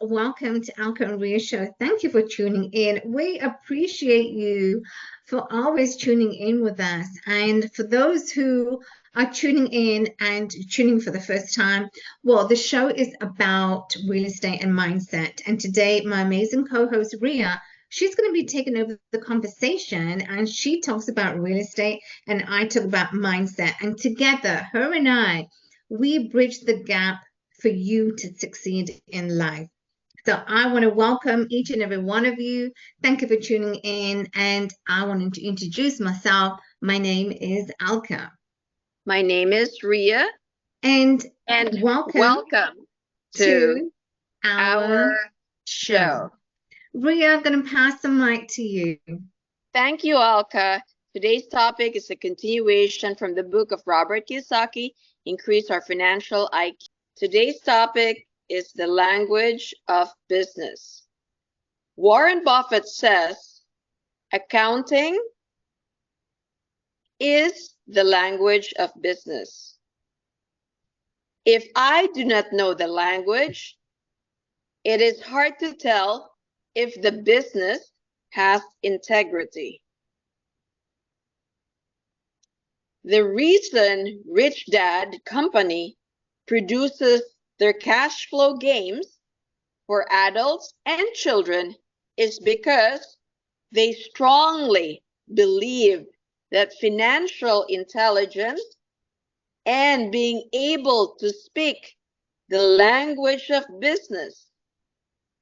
welcome to 𝗥𝗵𝗲 Show. Thank you for tuning in. We appreciate you for always tuning in with us. And for those who are tuning in and tuning for the first time, well, the show is about real estate and mindset. And today, my amazing co-host, Ria, she's going to be taking over the conversation, and she talks about real estate and I talk about mindset. And together, her and I, we bridge the gap for you to succeed in life. So I want to welcome each and every one of you. Thank you for tuning in. And I want to introduce myself. My name is 𝗥𝗵𝗲. My name is Ria. And welcome to our show. Ria, I'm going to pass the mic to you. Thank you, 𝗥𝗵𝗲. Today's topic is a continuation from the book of Robert Kiyosaki, Increase Our Financial IQ. Today's topic is the language of business. Warren Buffett says, accounting is the language of business. If I do not know the language, it is hard to tell if the business has integrity. The reason Rich Dad Company produces their cash flow games for adults and children is because they strongly believe that financial intelligence and being able to speak the language of business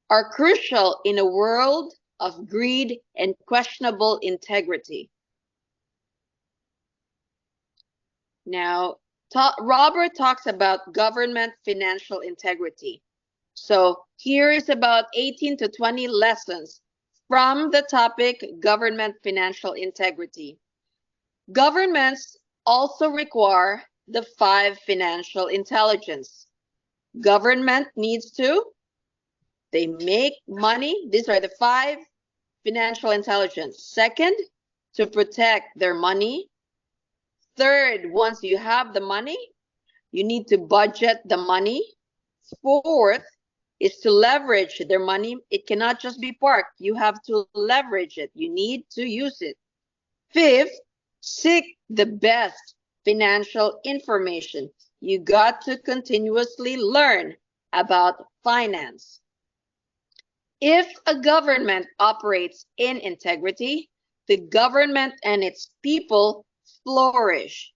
are crucial in a world of greed and questionable integrity. Now, Robert talks about government financial integrity. So here is about 18 to 20 lessons from the topic government financial integrity. Governments also require the 5 financial intelligence. Government needs to, they make money. These are the 5 financial intelligence. Second, to protect their money. Third, once you have the money, you need to budget the money. Fourth is to leverage their money. It cannot just be parked. You have to leverage it. You need to use it. Fifth, seek the best financial information. You got to continuously learn about finance. If a government operates in integrity, the government and its people flourish.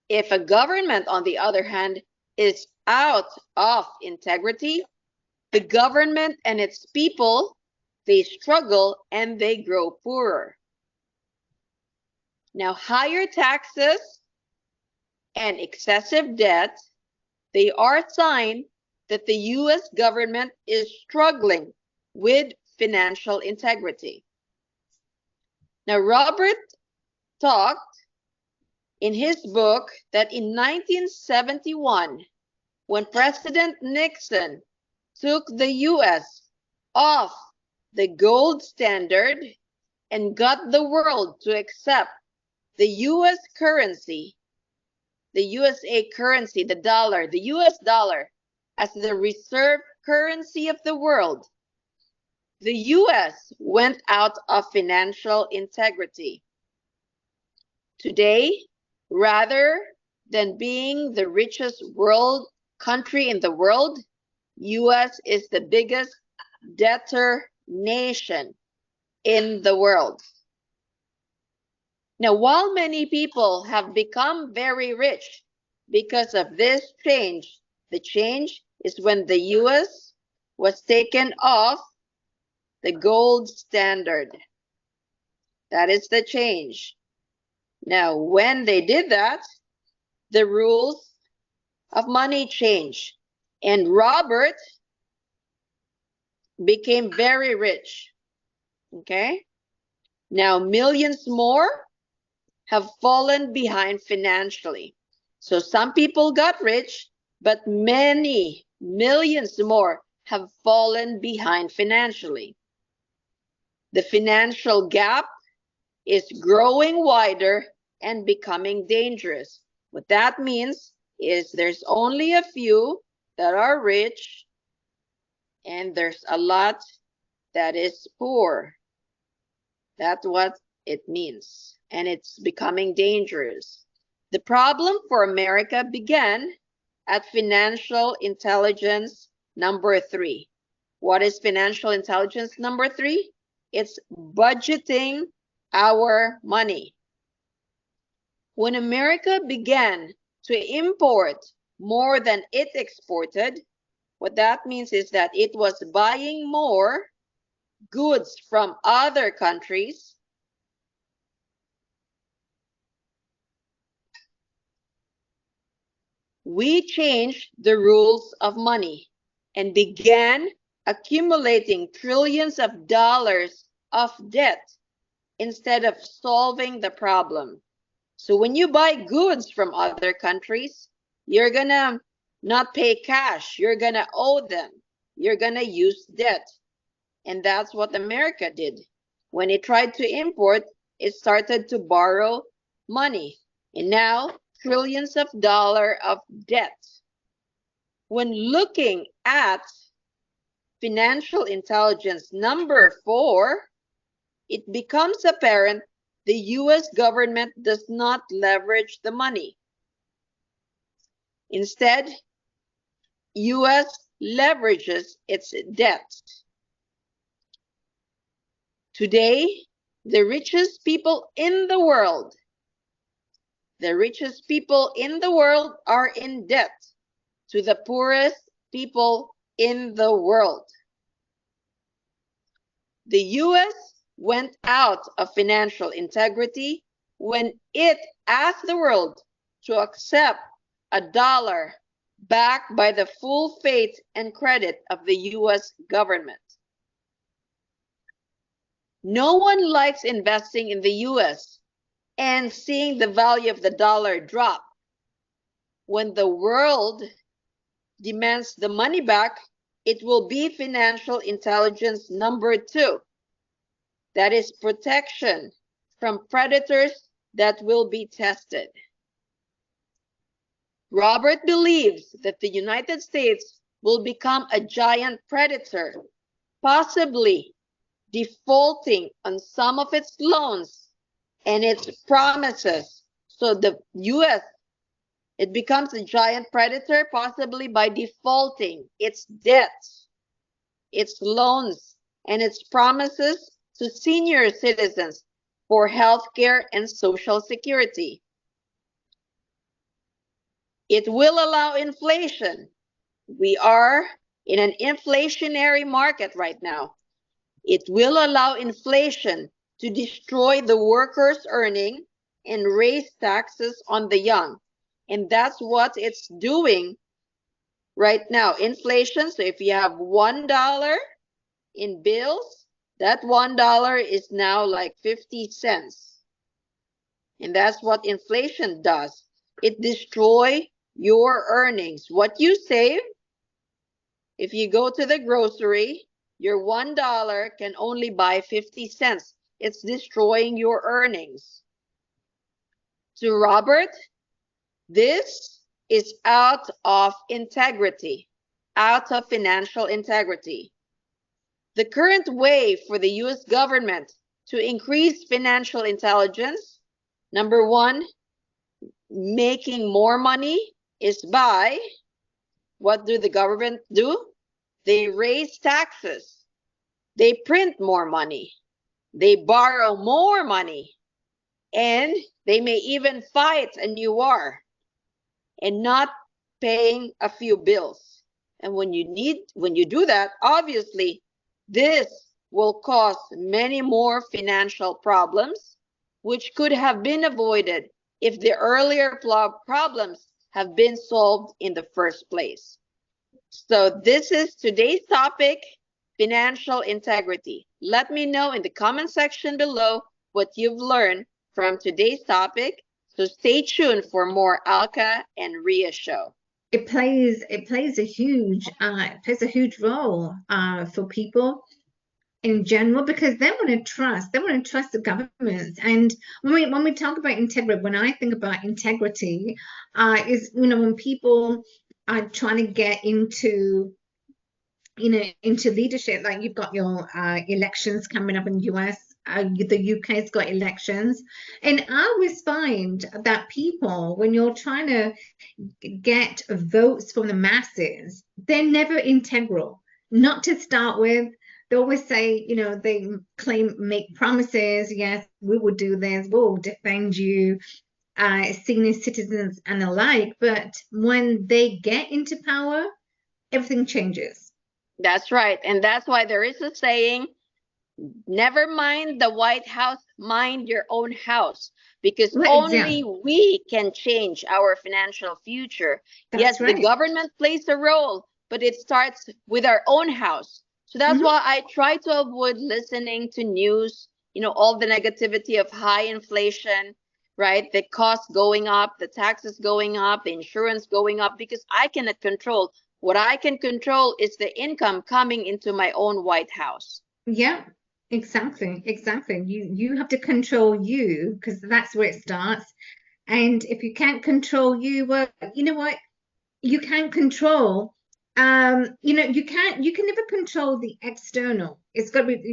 If a government, on the other hand, is out of integrity, the government and its people, they struggle and they grow poorer. Now, higher taxes and excessive debt, they are a sign that the U.S. government is struggling with financial integrity. Now, Robert talked in his book that in 1971, when President Nixon took the U.S. off the gold standard and got the world to accept the U.S. currency, the USA currency, the dollar, the U.S. dollar, as the reserve currency of the world, the U.S. went out of financial integrity. Today, rather than being the richest country in the world, U.S. is the biggest debtor nation in the world. Now, while many people have become very rich because of this change, the change is when the U.S. was taken off the gold standard. That is the change. Now, when they did that, the rules of money changed, and Robert became very rich. Okay? Now, millions more have fallen behind financially. So some people got rich, but many millions more have fallen behind financially. The financial gap is growing wider and becoming dangerous. What that means is there's only a few that are rich and there's a lot that is poor. That's what it means, and it's becoming dangerous. The problem for America began at financial intelligence number 3. What is financial intelligence number 3? It's budgeting our money. When America began to import more than it exported, what that means is that it was buying more goods from other countries we changed the rules of money and began accumulating trillions of dollars of debt instead of solving the problem. So when you buy goods from other countries, you're gonna not pay cash, you're gonna owe them, you're gonna use debt. And that's what America did. When it tried to import, it started to borrow money. And now, trillions of dollars of debt. When looking at financial intelligence number 4, it becomes apparent the U.S. government does not leverage the money. Instead, U.S. leverages its debt. Today, the richest people in the world are in debt to the poorest people in the world. The U.S. went out of financial integrity when it asked the world to accept a dollar backed by the full faith and credit of the U.S. government. No one likes investing in the U.S. and seeing the value of the dollar drop. When the world demands the money back, it will be financial intelligence number 2. That is protection from predators that will be tested. Robert believes that the United States will become a giant predator, possibly defaulting on some of its loans and its promises. So the U.S., it becomes a giant predator, possibly by defaulting its debts, its loans, and its promises to senior citizens for health care and Social Security. It will allow inflation. We are in an inflationary market right now. It will allow inflation to destroy the workers' earning and raise taxes on the young. And that's what it's doing right now. Inflation, so if you have $1 in bills, that $1 is now like 50 cents. And that's what inflation does. It destroys your earnings. What you save, if you go to the grocery, your $1 can only buy 50 cents. It's destroying your earnings. To Robert, this is out of integrity, out of financial integrity. The current way for the U.S. government to increase financial intelligence, number 1, making more money, is by, what do the government do? They raise taxes. They print more money. They borrow more money. And they may even fight a new war and not paying a few bills. And when you do that, obviously, this will cause many more financial problems, which could have been avoided if the earlier problems have been solved in the first place. So this is today's topic, financial integrity. Let me know in the comment section below what you've learned from today's topic. So stay tuned for more 𝗥𝗵𝗲 and Rhea show. It plays a huge role for people in general, because they want to trust the government. And when we talk about integrity, when I think about integrity, is when people are trying to get into into leadership, like you've got your elections coming up in the US, the UK's got elections, and I always find that people, when you're trying to get votes from the masses, they're never integral. Not to start with. They always say, they make promises. Yes, we will do this. We'll defend you, senior citizens and the like. But when they get into power, everything changes. That's right. And that's why there is a saying, never mind the White House, mind your own house, because only we can change our financial future. Yes, the government plays a role, but it starts with our own house. So that's why I try to avoid listening to news, all the negativity of high inflation, right? The costs going up, the taxes going up, the insurance going up, because I cannot control. What I can control is the income coming into my own White House. Yeah, exactly. You have to control you, because that's where it starts. And if you can't control you, well, you know what? You can't control. You can never control the external. You've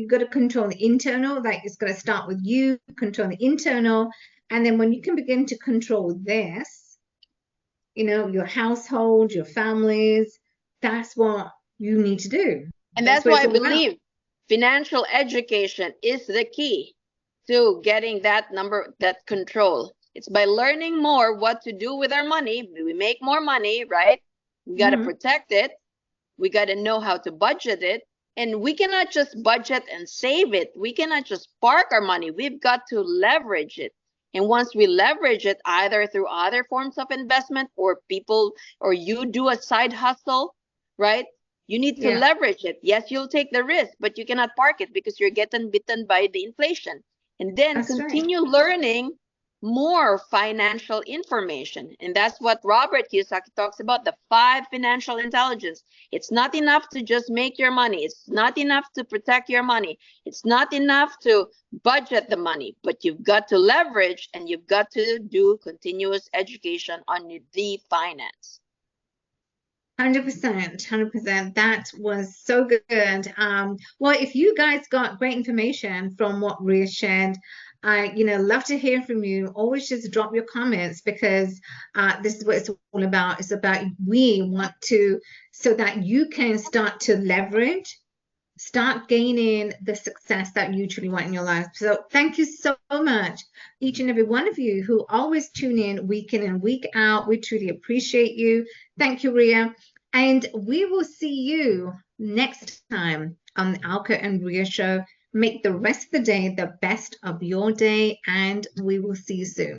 got to control the internal. Like, it's got to start with you, control the internal. And then when you can begin to control this, your household, your families, that's what you need to do. And that's why I believe financial education is the key to getting that control. It's by learning more what to do with our money. We make more money, right? We got to protect it. We got to know how to budget it. And we cannot just budget and save it. We cannot just park our money. We've got to leverage it. And once we leverage it, either through other forms of investment, or you do a side hustle, right? You need to leverage it. Yes, you'll take the risk, but you cannot park it because you're getting bitten by the inflation. And then continue learning more financial information. And that's what Robert Kiyosaki talks about, the 5 financial intelligence. It's not enough to just make your money. It's not enough to protect your money. It's not enough to budget the money, but you've got to leverage, and you've got to do continuous education on the finance. 100%. That was so good. Well, if you guys got great information from what Rhea shared, I love to hear from you. Always just drop your comments, because this is what it's all about. It's about, we want to, so that you can start to leverage, start gaining the success that you truly want in your life. So thank you so much, each and every one of you who always tune in week in and week out. We truly appreciate you. Thank you, Rhea. And we will see you next time on the Alka and Rhea Show. Make the rest of the day the best of your day, and we will see you soon.